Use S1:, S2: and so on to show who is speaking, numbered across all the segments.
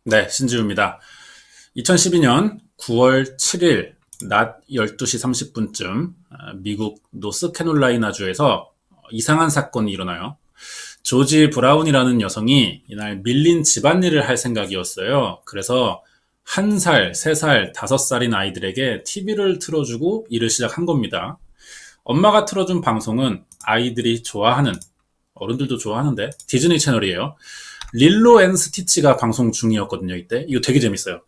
S1: 네, 신지우입니다. 2012년 9월 7일 낮 12시 30분쯤 미국 노스캐롤라이나주에서 이상한 사건이 일어나요. 조지 브라운이라는 여성이 이날 밀린 집안일을 할 생각이었어요. 그래서 1살, 3살, 5살인 아이들에게 TV를 틀어주고 일을 시작한 겁니다. 엄마가 틀어준 방송은 아이들이 좋아하는, 어른들도 좋아하는데 디즈니 채널이에요. 릴로 앤 스티치가 방송 중이었거든요, 이때. 이거 되게 재밌어요.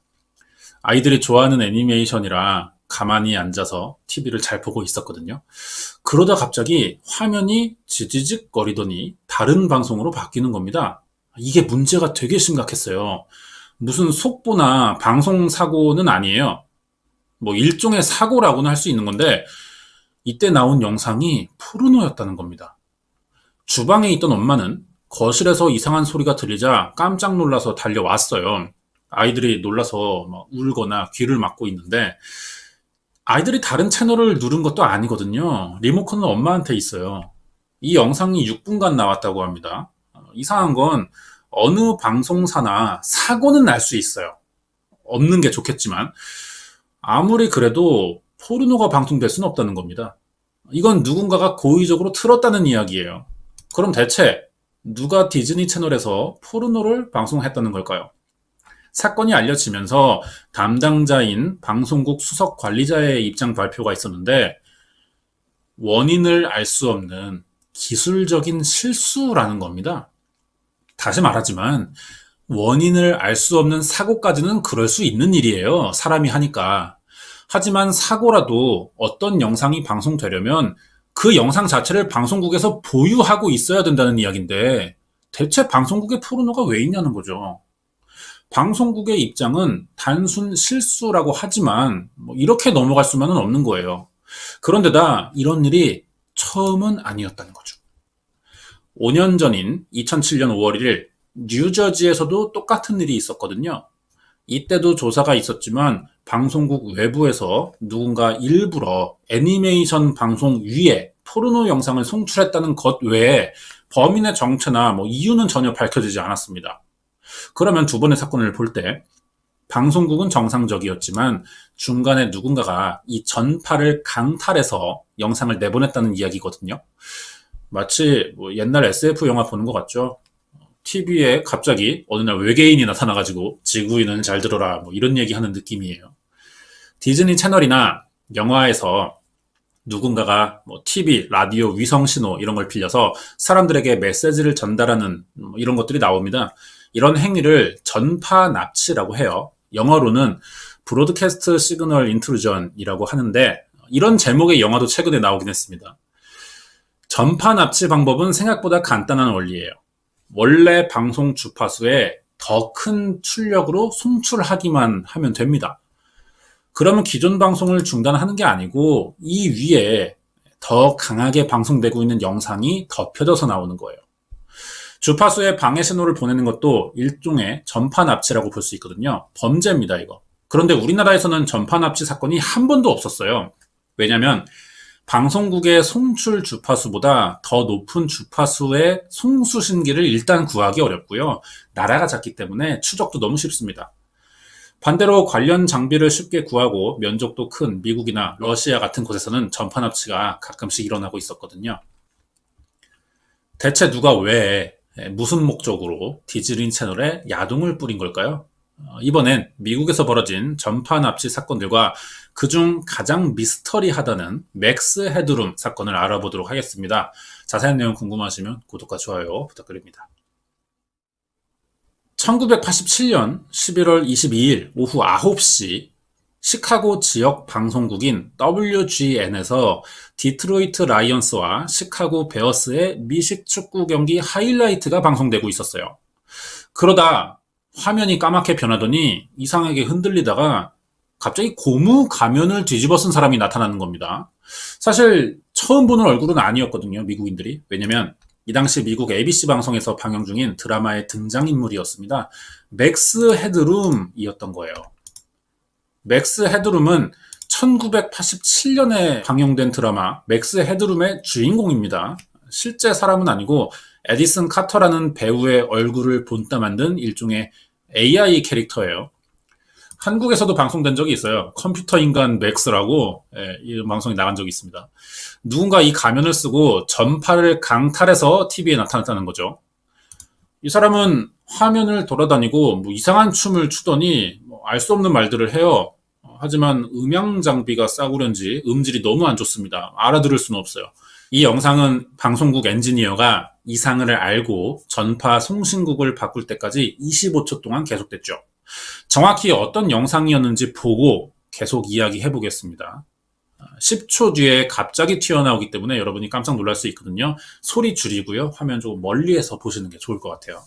S1: 아이들이 좋아하는 애니메이션이라 가만히 앉아서 TV를 잘 보고 있었거든요. 그러다 갑자기 화면이 지지직 거리더니 다른 방송으로 바뀌는 겁니다. 이게 문제가 되게 심각했어요. 무슨 속보나 방송 사고는 아니에요. 뭐 일종의 사고라고는 할 수 있는 건데 이때 나온 영상이 포르노였다는 겁니다. 주방에 있던 엄마는 거실에서 이상한 소리가 들리자 깜짝 놀라서 달려왔어요. 아이들이 놀라서 막 울거나 귀를 막고 있는데 아이들이 다른 채널을 누른 것도 아니거든요. 리모컨은 엄마한테 있어요. 이 영상이 6분간 나왔다고 합니다. 이상한 건 어느 방송사나 사고는 날 수 있어요. 없는 게 좋겠지만 아무리 그래도 포르노가 방송될 수는 없다는 겁니다. 이건 누군가가 고의적으로 틀었다는 이야기예요. 그럼 대체 누가 디즈니 채널에서 포르노를 방송했다는 걸까요? 사건이 알려지면서 담당자인 방송국 수석 관리자의 입장 발표가 있었는데 원인을 알 수 없는 기술적인 실수라는 겁니다. 다시 말하지만 원인을 알 수 없는 사고까지는 그럴 수 있는 일이에요. 사람이 하니까. 하지만 사고라도 어떤 영상이 방송되려면 그 영상 자체를 방송국에서 보유하고 있어야 된다는 이야기인데 대체 방송국에 포르노가 왜 있냐는 거죠. 방송국의 입장은 단순 실수라고 하지만 뭐 이렇게 넘어갈 수만은 없는 거예요. 그런데다 이런 일이 처음은 아니었다는 거죠. 5년 전인 2007년 5월 1일 뉴저지에서도 똑같은 일이 있었거든요. 이때도 조사가 있었지만 방송국 외부에서 누군가 일부러 애니메이션 방송 위에 포르노 영상을 송출했다는 것 외에 범인의 정체나 뭐 이유는 전혀 밝혀지지 않았습니다. 그러면 두 번의 사건을 볼 때 방송국은 정상적이었지만 중간에 누군가가 이 전파를 강탈해서 영상을 내보냈다는 이야기거든요. 마치 뭐 옛날 SF 영화 보는 것 같죠. TV에 갑자기 어느 날 외계인이 나타나가지고 지구인은 잘 들어라 뭐 이런 얘기하는 느낌이에요. 디즈니 채널이나 영화에서 누군가가 뭐 TV, 라디오, 위성 신호 이런 걸 빌려서 사람들에게 메시지를 전달하는 뭐 이런 것들이 나옵니다. 이런 행위를 전파 납치라고 해요. 영어로는 브로드캐스트 시그널 인트루전이라고 하는데 이런 제목의 영화도 최근에 나오긴 했습니다. 전파 납치 방법은 생각보다 간단한 원리예요. 원래 방송 주파수에 더 큰 출력으로 송출하기만 하면 됩니다. 그러면 기존 방송을 중단하는 게 아니고 이 위에 더 강하게 방송되고 있는 영상이 덮여져서 나오는 거예요. 주파수에 방해 신호를 보내는 것도 일종의 전파 납치라고 볼 수 있거든요. 범죄입니다, 이거. 그런데 우리나라에서는 전파 납치 사건이 한 번도 없었어요. 왜냐하면 방송국의 송출 주파수보다 더 높은 주파수의 송수신기를 일단 구하기 어렵고요. 나라가 작기 때문에 추적도 너무 쉽습니다. 반대로 관련 장비를 쉽게 구하고 면적도 큰 미국이나 러시아 같은 곳에서는 전파 납치가 가끔씩 일어나고 있었거든요. 대체 누가 왜 무슨 목적으로 디즈니 채널에 야동을 뿌린 걸까요? 이번엔 미국에서 벌어진 전파 납치 사건들과 그중 가장 미스터리하다는 맥스 헤드룸 사건을 알아보도록 하겠습니다. 자세한 내용 궁금하시면 구독과 좋아요 부탁드립니다. 1987년 11월 22일 오후 9시 시카고 지역 방송국인 WGN에서 디트로이트 라이언스와 시카고 베어스의 미식 축구 경기 하이라이트가 방송되고 있었어요. 그러다 화면이 까맣게 변하더니 이상하게 흔들리다가 갑자기 고무 가면을 뒤집어 쓴 사람이 나타나는 겁니다. 사실 처음 보는 얼굴은 아니었거든요, 미국인들이. 왜냐면 이 당시 미국 ABC 방송에서 방영 중인 드라마의 등장인물이었습니다. 맥스 헤드룸이었던 거예요. 맥스 헤드룸은 1987년에 방영된 드라마 맥스 헤드룸의 주인공입니다. 실제 사람은 아니고 에디슨 카터라는 배우의 얼굴을 본따 만든 일종의 AI 캐릭터예요. 한국에서도 방송된 적이 있어요. 컴퓨터 인간 맥스라고 이 방송이 나간 적이 있습니다. 누군가 이 가면을 쓰고 전파를 강탈해서 TV에 나타났다는 거죠. 이 사람은 화면을 돌아다니고 뭐 이상한 춤을 추더니 뭐 알 수 없는 말들을 해요. 하지만 음향 장비가 싸구려인지 음질이 너무 안 좋습니다. 알아들을 수는 없어요. 이 영상은 방송국 엔지니어가 이상을 알고 전파 송신국을 바꿀 때까지 25초 동안 계속됐죠. 정확히 어떤 영상이었는지 보고 계속 이야기해 보겠습니다. 10초 뒤에 갑자기 튀어나오기 때문에 여러분이 깜짝 놀랄 수 있거든요. 소리 줄이고요. 화면 조금 멀리에서 보시는 게 좋을 것 같아요.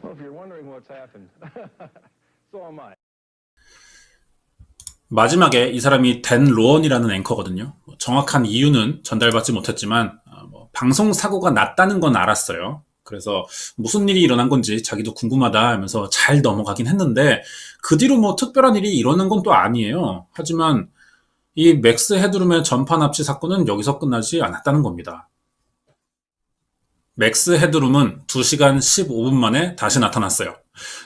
S2: Well, if you're wondering what's happened, so am I.
S1: 마지막에 이 사람이 댄 로언이라는 앵커거든요. 정확한 이유는 전달받지 못했지만 방송 사고가 났다는 건 알았어요. 그래서 무슨 일이 일어난 건지 자기도 궁금하다 하면서 잘 넘어가긴 했는데 그 뒤로 뭐 특별한 일이 일어난 건 또 아니에요. 하지만 이 맥스 헤드룸의 전파 납치 사건은 여기서 끝나지 않았다는 겁니다. 맥스 헤드룸은 2시간 15분 만에 다시 나타났어요.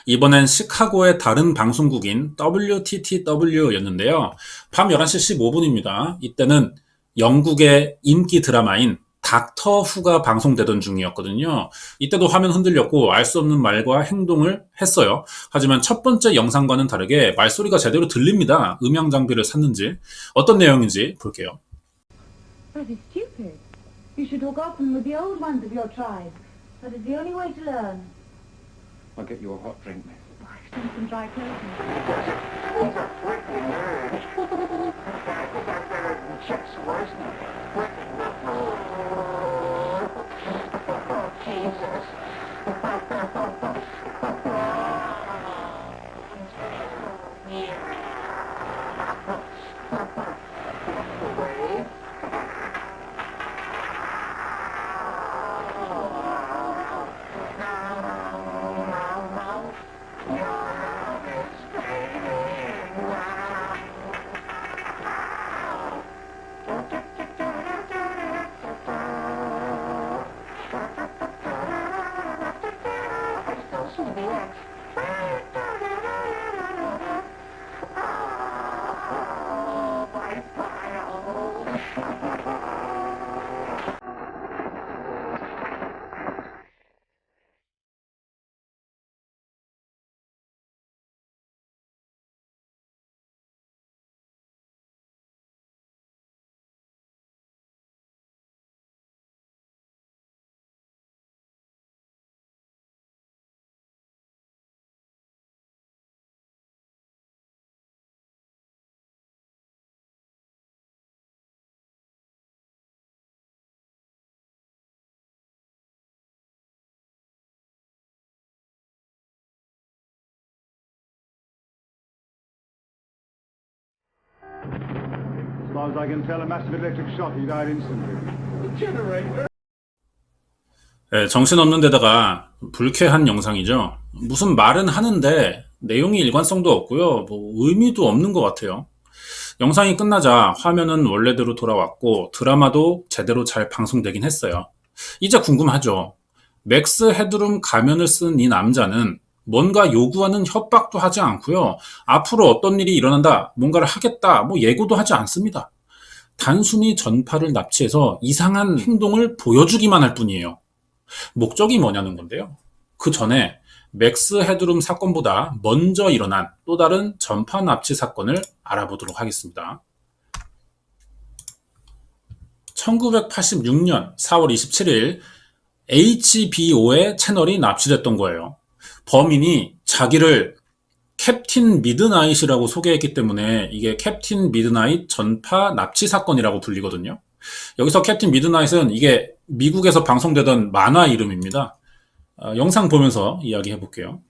S1: 이번엔 시카고의 다른 방송국인 WTTW였는데요. 밤 11시 15분입니다. 이때는 영국의 인기 드라마인 닥터 후가 방송되던 중이었거든요. 이때도 화면 흔들렸고 알 수 없는 말과 행동을 했어요. 하지만 첫 번째 영상과는 다르게 말소리가 제대로 들립니다. 음향 장비를 샀는지. 어떤 내용인지 볼게요.
S3: That is stupid. You should talk often with the old ones of your tribe. That is the only way to learn.
S2: I'll get you a hot drink, miss.
S3: I've done some dry clothing.
S2: As far as I can tell, a massive electric shock. He died instantly. The generator?
S1: 네, 정신없는 데다가 불쾌한 영상이죠. 무슨 말은 하는데 내용이 일관성도 없고요. 뭐 의미도 없는 것 같아요. 영상이 끝나자 화면은 원래대로 돌아왔고 드라마도 제대로 잘 방송되긴 했어요. 이제 궁금하죠. 맥스 헤드룸 가면을 쓴 이 남자는 뭔가 요구하는 협박도 하지 않고요. 앞으로 어떤 일이 일어난다, 뭔가를 하겠다, 뭐 예고도 하지 않습니다. 단순히 전파를 납치해서 이상한 행동을 보여주기만 할 뿐이에요. 목적이 뭐냐는 건데요. 그 전에 맥스 헤드룸 사건보다 먼저 일어난 또 다른 전파 납치 사건을 알아보도록 하겠습니다. 1986년 4월 27일 HBO의 채널이 납치됐던 거예요. 범인이 자기를 캡틴 미드나잇이라고 소개했기 때문에 이게 캡틴 미드나잇 전파 납치 사건이라고 불리거든요. 여기서 캡틴 미드나잇은 이게 미국에서 방송되던 만화 이름입니다. 영상 보면서 이야기해 볼게요.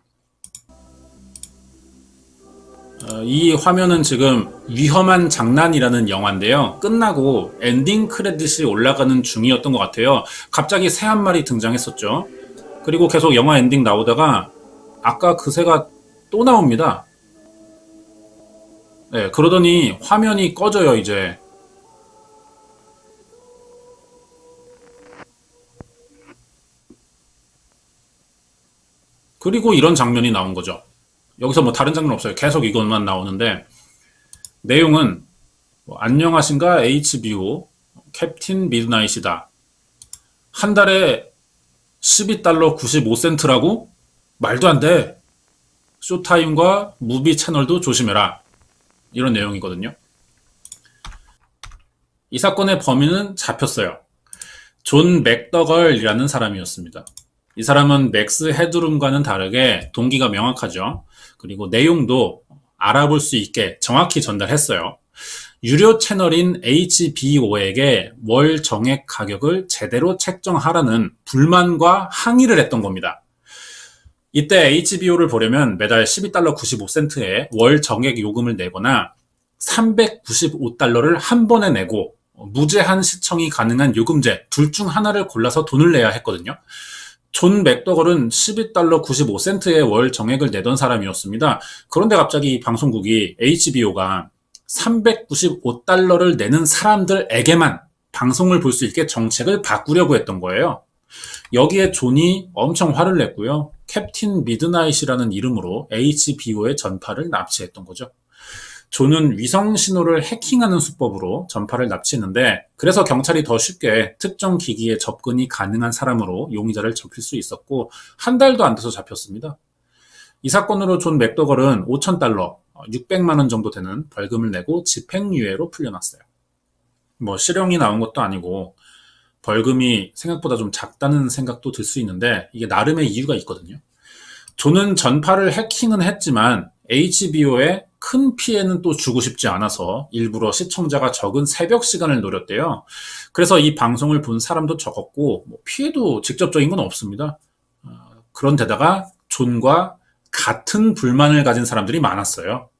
S1: 이 화면은 지금 위험한 장난이라는 영화인데요. 끝나고 엔딩 크레딧이 올라가는 중이었던 것 같아요. 갑자기 새 한 마리 등장했었죠. 그리고 계속 영화 엔딩 나오다가 아까 그 새가 또 나옵니다. 네, 그러더니 화면이 꺼져요, 이제. 그리고 이런 장면이 나온 거죠. 여기서 뭐 다른 장면 없어요. 계속 이것만 나오는데, 내용은 안녕하신가 HBO 캡틴 미드나잇이다. 한 달에 12달러 95센트라고? 말도 안 돼. 쇼타임과 무비 채널도 조심해라. 이런 내용이거든요. 이 사건의 범인은 잡혔어요. 존 맥더걸이라는 사람이었습니다. 이 사람은 맥스 헤드룸과는 다르게 동기가 명확하죠. 그리고 내용도 알아볼 수 있게 정확히 전달했어요. 유료 채널인 HBO에게 월 정액 가격을 제대로 책정하라는 불만과 항의를 했던 겁니다. 이때 HBO를 보려면 매달 12달러 95센트의 월 정액 요금을 내거나 395달러를 한 번에 내고 무제한 시청이 가능한 요금제 둘 중 하나를 골라서 돈을 내야 했거든요. 존 맥더걸은 12달러 95센트의 월 정액을 내던 사람이었습니다. 그런데 갑자기 방송국이 HBO가 395달러를 내는 사람들에게만 방송을 볼 수 있게 정책을 바꾸려고 했던 거예요. 여기에 존이 엄청 화를 냈고요. 캡틴 미드나잇이라는 이름으로 HBO의 전파를 납치했던 거죠. 존은 위성 신호를 해킹하는 수법으로 전파를 납치했는데, 그래서 경찰이 더 쉽게 특정 기기에 접근이 가능한 사람으로 용의자를 잡힐 수 있었고, 한 달도 안 돼서 잡혔습니다. 이 사건으로 존 맥더걸은 5,000달러, 600만 원 정도 되는 벌금을 내고 집행유예로 풀려났어요. 뭐 실형이 나온 것도 아니고 벌금이 생각보다 좀 작다는 생각도 들 수 있는데, 이게 나름의 이유가 있거든요. 존은 전파를 해킹은 했지만 HBO에 큰 피해는 또 주고 싶지 않아서 일부러 시청자가 적은 새벽 시간을 노렸대요. 그래서 이 방송을 본 사람도 적었고 피해도 직접적인 건 없습니다. 그런데다가 존과 같은 불만을 가진 사람들이 많았어요.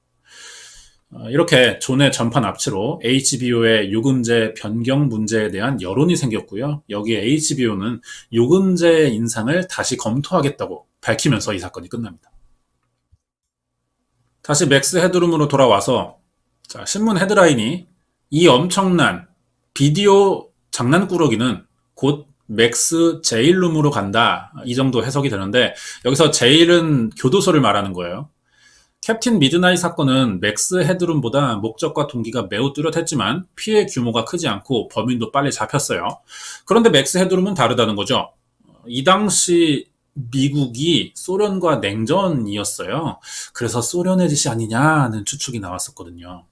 S1: 이렇게 존의 전파 납치로 HBO의 요금제 변경 문제에 대한 여론이 생겼고요. 여기에 HBO는 요금제 인상을 다시 검토하겠다고 밝히면서 이 사건이 끝납니다. 다시 맥스 헤드룸으로 돌아와서 신문 헤드라인이 이 엄청난 비디오 장난꾸러기는 곧 맥스 제일룸으로 간다, 이 정도 해석이 되는데, 여기서 제일은 교도소를 말하는 거예요. 캡틴 미드나잇 사건은 맥스 헤드룸보다 목적과 동기가 매우 뚜렷했지만 피해 규모가 크지 않고 범인도 빨리 잡혔어요. 그런데 맥스 헤드룸은 다르다는 거죠. 이 당시 미국이 소련과 냉전이었어요. 그래서 소련의 짓이 아니냐는 추측이 나왔었거든요.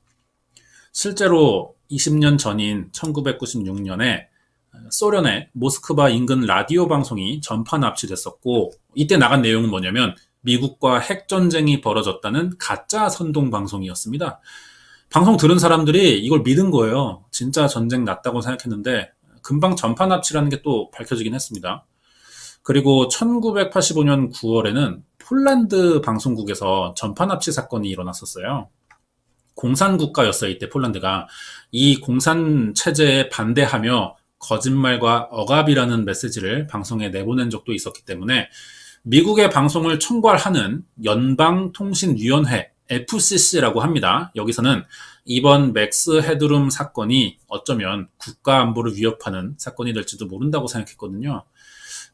S1: 실제로 20년 전인 1996년에 소련의 모스크바 인근 라디오 방송이 전파 납치됐었고, 이때 나간 내용은 뭐냐면 미국과 핵전쟁이 벌어졌다는 가짜 선동 방송이었습니다. 방송 들은 사람들이 이걸 믿은 거예요. 진짜 전쟁 났다고 생각했는데 금방 전파 납치라는 게 또 밝혀지긴 했습니다. 그리고 1985년 9월에는 폴란드 방송국에서 전파 납치 사건이 일어났었어요. 공산국가였어요, 이때 폴란드가. 이 공산 체제에 반대하며 거짓말과 억압이라는 메시지를 방송에 내보낸 적도 있었기 때문에 미국의 방송을 총괄하는 연방통신위원회, FCC라고 합니다. 여기서는 이번 맥스 헤드룸 사건이 어쩌면 국가 안보를 위협하는 사건이 될지도 모른다고 생각했거든요.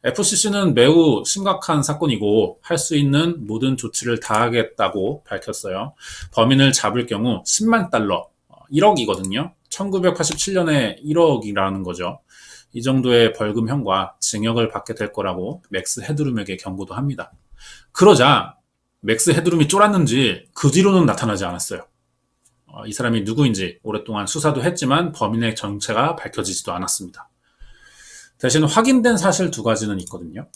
S1: FCC는 매우 심각한 사건이고 할 수 있는 모든 조치를 다하겠다고 밝혔어요. 범인을 잡을 경우 10만 달러, 1억이거든요. 1987년에 1억이라는 거죠. 이 정도의 벌금형과 징역을 받게 될 거라고 맥스 헤드룸에게 경고도 합니다. 그러자 맥스 헤드룸이 쫄았는지 그 뒤로는 나타나지 않았어요. 이 사람이 누구인지 오랫동안 수사도 했지만 범인의 정체가 밝혀지지도 않았습니다. 대신 확인된 사실 두 가지는 있거든요.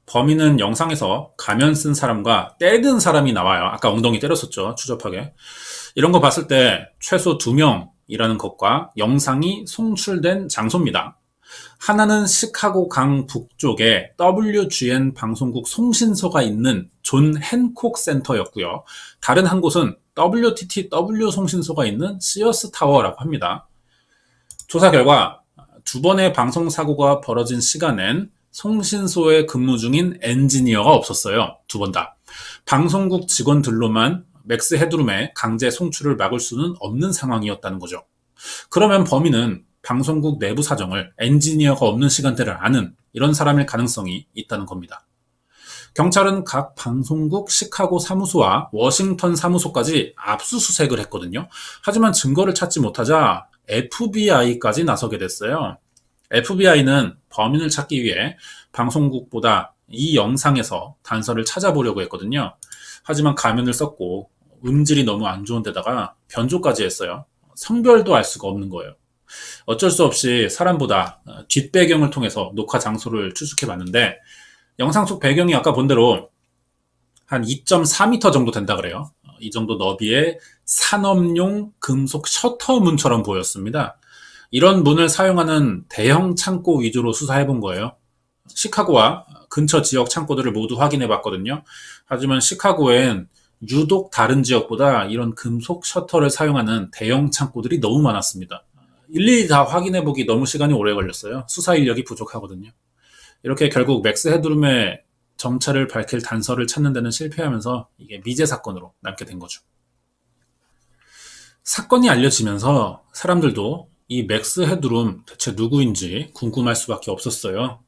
S1: 범인은 영상에서 가면 쓴 사람과 때든 사람이 나와요. 아까 엉덩이 때렸었죠, 추접하게. 이런 거 봤을 때 최소 2명이라는 것과 영상이 송출된 장소입니다. 하나는 시카고 강 북쪽에 WGN 방송국 송신소가 있는 존 핸콕 센터였고요. 다른 한 곳은 WTTW 송신소가 있는 시어스 타워라고 합니다. 조사 결과 두 번의 방송 사고가 벌어진 시간엔 송신소에 근무 중인 엔지니어가 없었어요. 두 번 다. 방송국 직원들로만 맥스 헤드룸의 강제 송출을 막을 수는 없는 상황이었다는 거죠. 그러면 범인은 방송국 내부 사정을 엔지니어가 없는 시간대를 아는 이런 사람일 가능성이 있다는 겁니다. 경찰은 각 방송국 시카고 사무소와 워싱턴 사무소까지 압수수색을 했거든요. 하지만 증거를 찾지 못하자 FBI까지 나서게 됐어요. FBI는 범인을 찾기 위해 방송국보다 이 영상에서 단서를 찾아보려고 했거든요. 하지만 가면을 썼고 음질이 너무 안 좋은 데다가 변조까지 했어요. 성별도 알 수가 없는 거예요. 어쩔 수 없이 사람보다 뒷배경을 통해서 녹화 장소를 추측해 봤는데 영상 속 배경이 아까 본 대로 한 2.4m 정도 된다 그래요. 이 정도 너비의 산업용 금속 셔터 문처럼 보였습니다. 이런 문을 사용하는 대형 창고 위주로 수사해 본 거예요. 시카고와 근처 지역 창고들을 모두 확인해 봤거든요. 하지만 시카고엔 유독 다른 지역보다 이런 금속 셔터를 사용하는 대형 창고들이 너무 많았습니다. 일일이 다 확인해 보기 너무 시간이 오래 걸렸어요. 수사 인력이 부족하거든요. 이렇게 결국 맥스 헤드룸의 정체를 밝힐 단서를 찾는 데는 실패하면서 이게 미제 사건으로 남게 된 거죠. 사건이 알려지면서 사람들도 이 맥스 헤드룸 대체 누구인지 궁금할 수밖에 없었어요.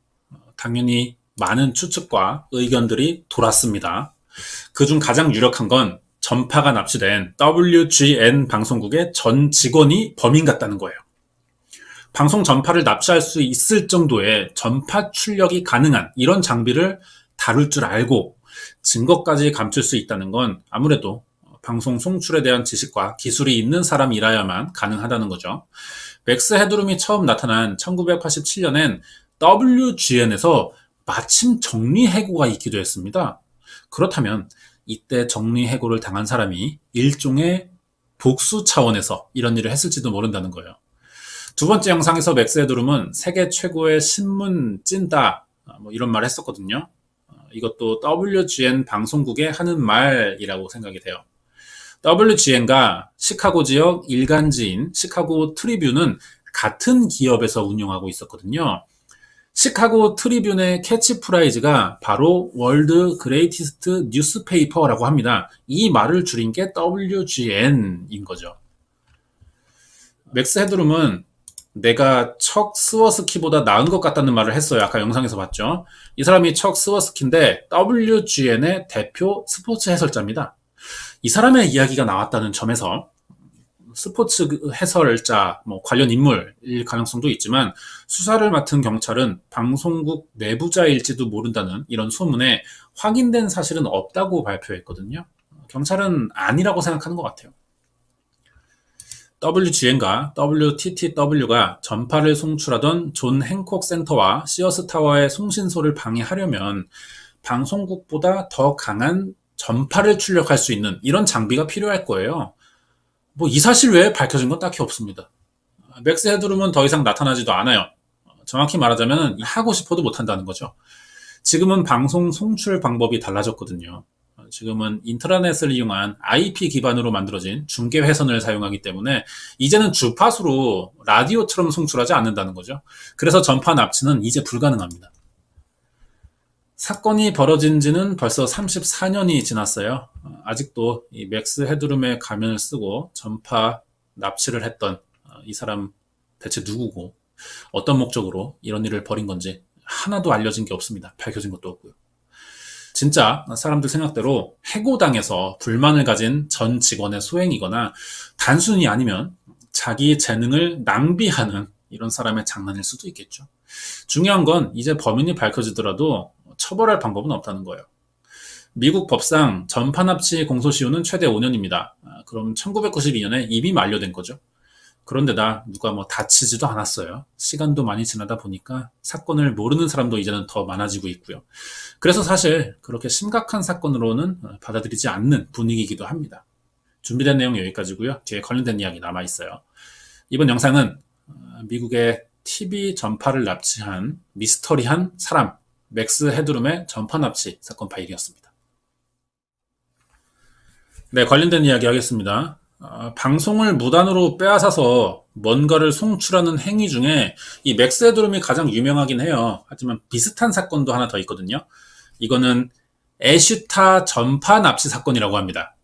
S1: 당연히 많은 추측과 의견들이 돌았습니다. 그중 가장 유력한 건 전파가 납치된 WGN 방송국의 전 직원이 범인 같다는 거예요. 방송 전파를 납치할 수 있을 정도의 전파 출력이 가능한 이런 장비를 다룰 줄 알고 증거까지 감출 수 있다는 건 아무래도 방송 송출에 대한 지식과 기술이 있는 사람이라야만 가능하다는 거죠. 맥스 헤드룸이 처음 나타난 1987년엔 WGN에서 마침 정리해고가 있기도 했습니다. 그렇다면 이때 정리해고를 당한 사람이 일종의 복수 차원에서 이런 일을 했을지도 모른다는 거예요. 두 번째 영상에서 맥스 헤드룸은 세계 최고의 신문 찐따 이런 말을 했었거든요. 이것도 WGN 방송국에 하는 말이라고 생각이 돼요. WGN과 시카고 지역 일간지인 시카고 트리뷴은 같은 기업에서 운영하고 있었거든요. 시카고 트리뷴의 캐치프라이즈가 바로 월드 그레이티스트 뉴스페이퍼라고 합니다. 이 말을 줄인 게 WGN인 거죠. 맥스 헤드룸은 내가 척 스워스키보다 나은 것 같다는 말을 했어요. 아까 영상에서 봤죠. 이 사람이 척 스워스키인데 WGN의 대표 스포츠 해설자입니다. 이 사람의 이야기가 나왔다는 점에서 스포츠 해설자 관련 인물일 가능성도 있지만 수사를 맡은 경찰은 방송국 내부자일지도 모른다는 이런 소문에 확인된 사실은 없다고 발표했거든요. 경찰은 아니라고 생각하는 것 같아요. WGN과 WTTW가 전파를 송출하던 존 행콕 센터와 시어스 타워의 송신소를 방해하려면 방송국보다 더 강한 전파를 출력할 수 있는 이런 장비가 필요할 거예요. 이 사실 외에 밝혀진 건 딱히 없습니다. 맥스 헤드룸은 더 이상 나타나지도 않아요. 정확히 말하자면 하고 싶어도 못한다는 거죠. 지금은 방송 송출 방법이 달라졌거든요. 지금은 인터넷을 이용한 IP 기반으로 만들어진 중계 회선을 사용하기 때문에 이제는 주파수로 라디오처럼 송출하지 않는다는 거죠. 그래서 전파 납치는 이제 불가능합니다. 사건이 벌어진 지는 벌써 34년이 지났어요. 아직도 이 맥스 헤드룸의 가면을 쓰고 전파 납치를 했던 이 사람 대체 누구고 어떤 목적으로 이런 일을 벌인 건지 하나도 알려진 게 없습니다. 밝혀진 것도 없고요. 진짜 사람들 생각대로 해고당해서 불만을 가진 전 직원의 소행이거나 단순히 아니면 자기 재능을 낭비하는 이런 사람의 장난일 수도 있겠죠. 중요한 건 이제 범인이 밝혀지더라도 처벌할 방법은 없다는 거예요. 미국 법상 전파 납치 공소시효는 최대 5년입니다. 그럼 1992년에 이미 만료된 거죠. 그런데다 누가 다치지도 않았어요. 시간도 많이 지나다 보니까 사건을 모르는 사람도 이제는 더 많아지고 있고요. 그래서 사실 그렇게 심각한 사건으로는 받아들이지 않는 분위기이기도 합니다. 준비된 내용 여기까지고요. 뒤에 관련된 이야기 남아있어요. 이번 영상은 미국의 TV 전파를 납치한 미스터리한 사람 맥스 헤드룸의 전파 납치 사건 파일이었습니다. 네, 관련된 이야기 하겠습니다. 방송을 무단으로 빼앗아서 뭔가를 송출하는 행위 중에 이 맥스 헤드룸이 가장 유명하긴 해요. 하지만 비슷한 사건도 하나 더 있거든요. 이거는 애슈타 전파 납치 사건이라고 합니다.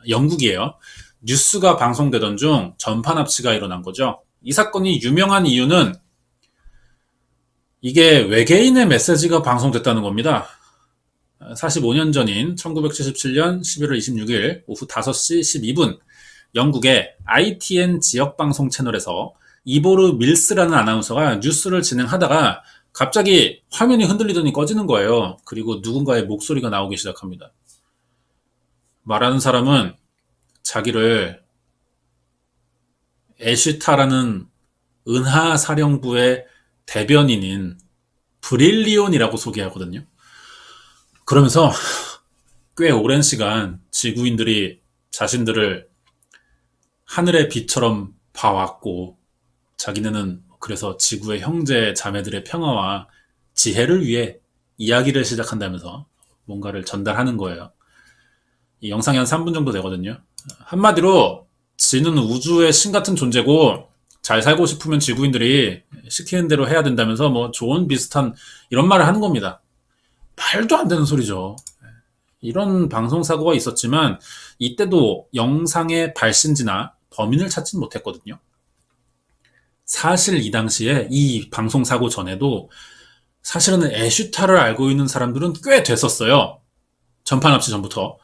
S1: 영국이에요. 뉴스가 방송되던 중 전파 납치가 일어난 거죠. 이 사건이 유명한 이유는 이게 외계인의 메시지가 방송됐다는 겁니다. 45년 전인 1977년 11월 26일 오후 5시 12분 영국의 ITN 지역방송 채널에서 이보르 밀스라는 아나운서가 뉴스를 진행하다가 갑자기 화면이 흔들리더니 꺼지는 거예요. 그리고 누군가의 목소리가 나오기 시작합니다. 말하는 사람은 자기를 애슈타라는 은하사령부의 대변인인 브릴리온이라고 소개하거든요. 그러면서 꽤 오랜 시간 지구인들이 자신들을 하늘의 빛처럼 봐왔고 자기네는 그래서 지구의 형제 자매들의 평화와 지혜를 위해 이야기를 시작한다면서 뭔가를 전달하는 거예요. 이 영상이 한 3분 정도 되거든요. 한마디로 지는 우주의 신 같은 존재고 잘 살고 싶으면 지구인들이 시키는 대로 해야 된다면서 뭐 조언 비슷한 이런 말을 하는 겁니다. 말도 안 되는 소리죠. 이런 방송사고가 있었지만 이때도 영상의 발신지나 범인을 찾진 못했거든요. 사실 이 당시에 이 방송사고 전에도 사실은 애슈타를 알고 있는 사람들은 꽤 됐었어요. 전파 납치 전부터.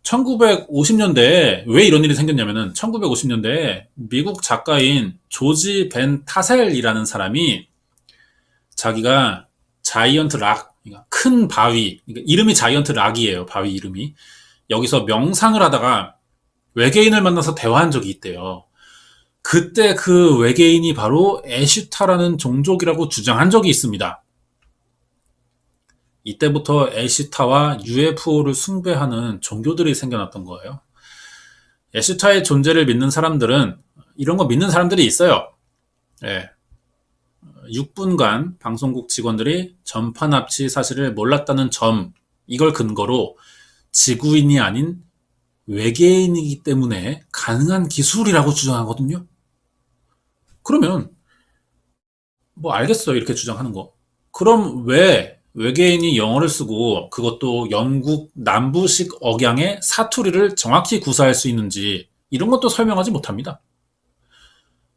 S1: 1950년대에 왜 이런 일이 생겼냐면은 1950년대에 미국 작가인 조지 벤 타셀이라는 사람이 자기가 자이언트 락, 그러니까 큰 바위, 그러니까 이름이 자이언트 락이에요. 바위 이름이. 여기서 명상을 하다가 외계인을 만나서 대화한 적이 있대요. 그때 그 외계인이 바로 애슈타라는 종족이라고 주장한 적이 있습니다. 이때부터 애슈타와 UFO를 숭배하는 종교들이 생겨났던 거예요. 애슈타의 존재를 믿는 사람들은 이런 거 믿는 사람들이 있어요. 예. 6분간 방송국 직원들이 전파 납치 사실을 몰랐다는 점, 이걸 근거로 지구인이 아닌 외계인이기 때문에 가능한 기술이라고 주장하거든요. 그러면 뭐 알겠어요, 이렇게 주장하는 거. 그럼 왜 외계인이 영어를 쓰고 그것도 영국 남부식 억양의 사투리를 정확히 구사할 수 있는지 이런 것도 설명하지 못합니다.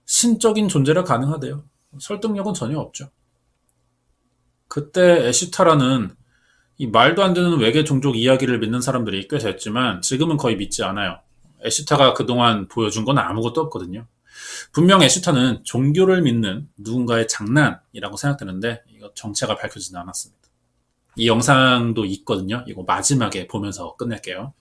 S1: 신적인 존재라 가능하대요. 설득력은 전혀 없죠. 그때 애슈타라는 이 말도 안 되는 외계 종족 이야기를 믿는 사람들이 꽤 됐지만 지금은 거의 믿지 않아요. 애슈타가 그동안 보여준 건 아무것도 없거든요. 분명 애슈타는 종교를 믿는 누군가의 장난이라고 생각되는데 이거 정체가 밝혀지지 않았습니다. 이 영상도 있거든요. 이거 마지막에 보면서 끝낼게요.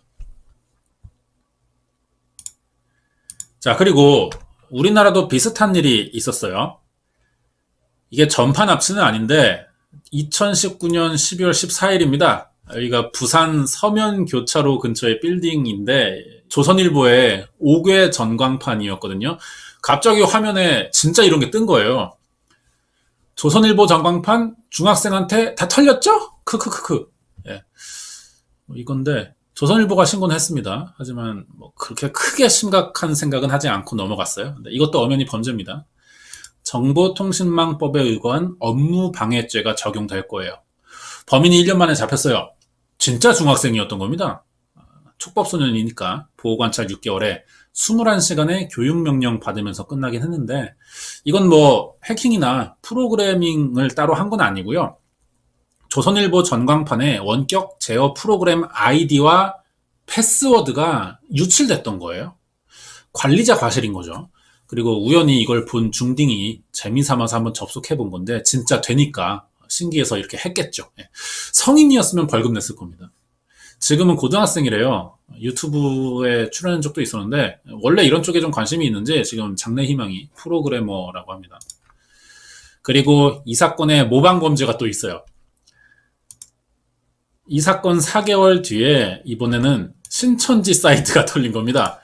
S1: 자, 그리고 우리나라도 비슷한 일이 있었어요. 이게 전파 납치는 아닌데 2019년 12월 14일입니다. 여기가 부산 서면교차로 근처의 빌딩인데 조선일보의 5개 전광판이었거든요. 갑자기 화면에 진짜 이런 게 뜬 거예요. 조선일보 전광판 중학생한테 다 털렸죠? 크크크크. 예. 이건데 조선일보가 신고는 했습니다. 하지만 뭐 그렇게 크게 심각한 생각은 하지 않고 넘어갔어요. 근데 이것도 엄연히 범죄입니다. 정보통신망법에 의거한 업무방해죄가 적용될 거예요. 범인이 1년 만에 잡혔어요. 진짜 중학생이었던 겁니다. 촉법소년이니까 보호관찰 6개월에 21시간의 교육명령 받으면서 끝나긴 했는데 이건 뭐 해킹이나 프로그래밍을 따로 한 건 아니고요. 조선일보 전광판에 원격 제어 프로그램 아이디와 패스워드가 유출됐던 거예요. 관리자 과실인 거죠. 그리고 우연히 이걸 본 중딩이 재미삼아서 한번 접속해 본 건데 진짜 되니까 신기해서 이렇게 했겠죠. 성인이었으면 벌금 냈을 겁니다. 지금은 고등학생이래요. 유튜브에 출연한 적도 있었는데 원래 이런 쪽에 좀 관심이 있는지 지금 장래 희망이 프로그래머라고 합니다. 그리고 이 사건에 모방범죄가 또 있어요. 이 사건 4개월 뒤에 이번에는 신천지 사이트가 털린 겁니다.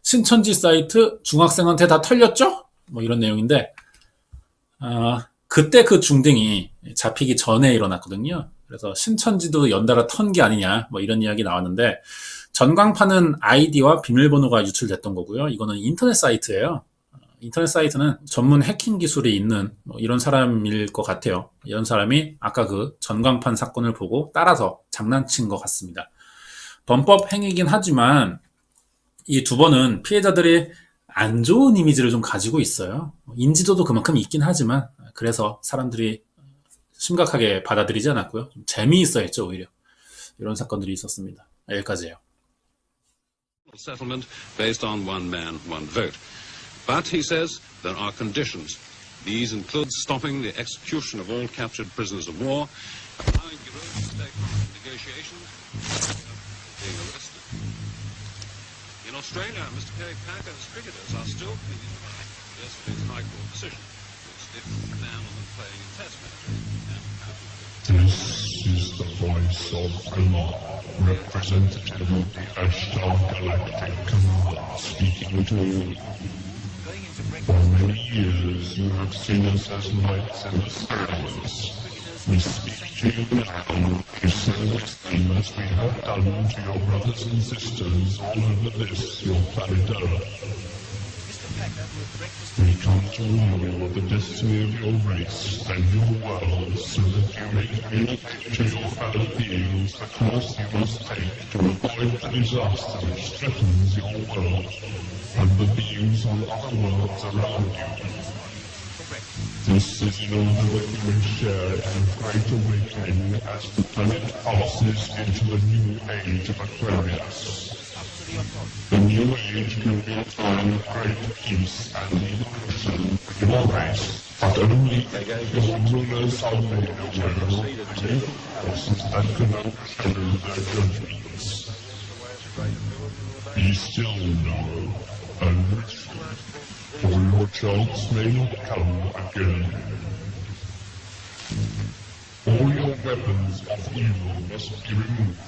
S1: 신천지 사이트 중학생한테 다 털렸죠? 뭐 이런 내용인데 그때 그 중딩이 잡히기 전에 일어났거든요. 그래서 신천지도 연달아 턴 게 아니냐, 뭐 이런 이야기 나왔는데, 전광판은 아이디와 비밀번호가 유출됐던 거고요. 이거는 인터넷 사이트예요. 인터넷 사이트는 전문 해킹 기술이 있는 뭐 이런 사람일 것 같아요. 이런 사람이 아까 그 전광판 사건을 보고 따라서 장난친 것 같습니다. 범법 행위긴 하지만 이 두 번은 피해자들이 안 좋은 이미지를 좀 가지고 있어요. 인지도도 그만큼 있긴 하지만 그래서 사람들이 심각하게 받아들이지 않았고요. 좀 재미있어 했죠, 오히려. 이런 사건들이 있었습니다. 여기까지예요.
S4: Settlement based on one man, one vote. But, he says, there are conditions. These include stopping the execution of all captured prisoners of war, allowing Giroud to take part in negotiations, being arrested. In Australia, Mr. Kerry Packer's cricketers are still pleading the right of yesterday's High Court decision, which lifts the ban on them playing in Test matches.
S5: This is the voice of Omar, representative of the Ashtar Galactic Command, speaking to you. For many years you have seen us as lights in the stars. We speak to you now to say the same as we have done to your brothers and sisters all over this, your planet Earth. We come to warn you of the destiny of your race and your world so that you may communicate to your fellow beings the course you must take to avoid the disaster which threatens your world and the beings on other worlds around you. This is in order that you may share in a great awakening as the planet passes into a new age of Aquarius. The new age will be a time of great peace and evolution for your race, but only your rulers are made aware of the evil forces that can overshadow their judgments. Be still now, and listen, for your chance may not come again. All your weapons of evil must be removed.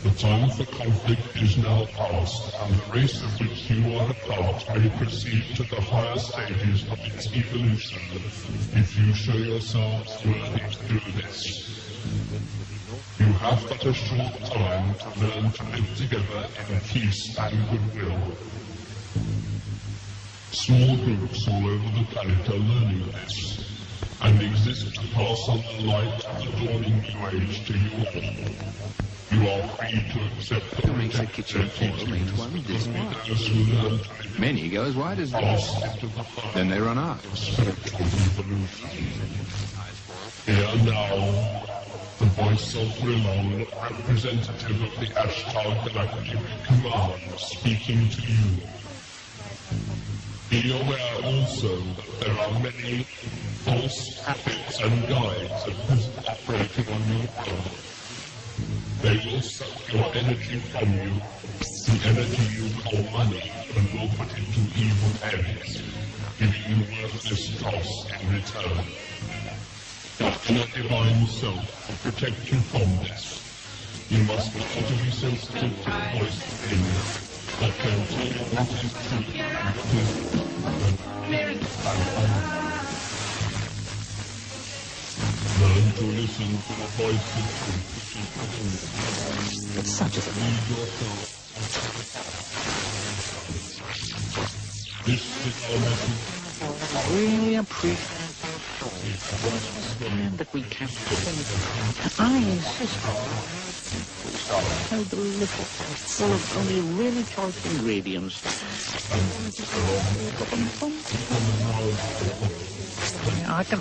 S5: The time for conflict is now past, and the race of which you are a part may proceed to the higher stages of its evolution if you show yourselves worthy to do this. You have but a short time to learn to live together in peace and goodwill. Small groups all over the planet are learning this, and exist to pass on the light of the dawning new age to you all. You are free to accept the
S6: makes the kitchen fall into one this wide. Many go as wide as this. Then they run out.
S5: spiritual evolution. Here now, the voice of Rimon, representative of the Ashtar Galactic Command, speaking to you. Be aware also that there are many false prophets and guides at present operating on your world. They will suck your energy from you, the energy you call money, and will put it to evil ends, giving you worthless toss in return. But your divine self will protect you from this. You must learn to be sensitive to the voice within you, that can tell you what is true and what is learn to listen to the voice of truth which is within you.
S6: It's such a
S5: Lead yourself. This is our message.
S6: really appreciate that we can't I insist so delicious, full of only really choice ingredients. I can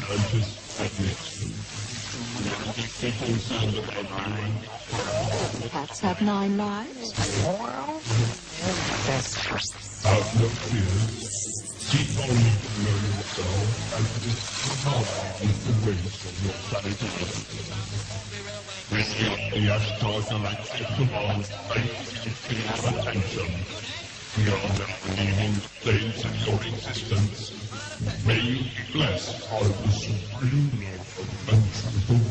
S3: Cats have 9 lives.
S5: Have no fear. Keep on to know yourself and disregard the ways of your planet Earth. The Ashtar Galactic Command thanks you for your attention. We are now leaving the planes of your existence. May you be blessed by the supreme love and truth of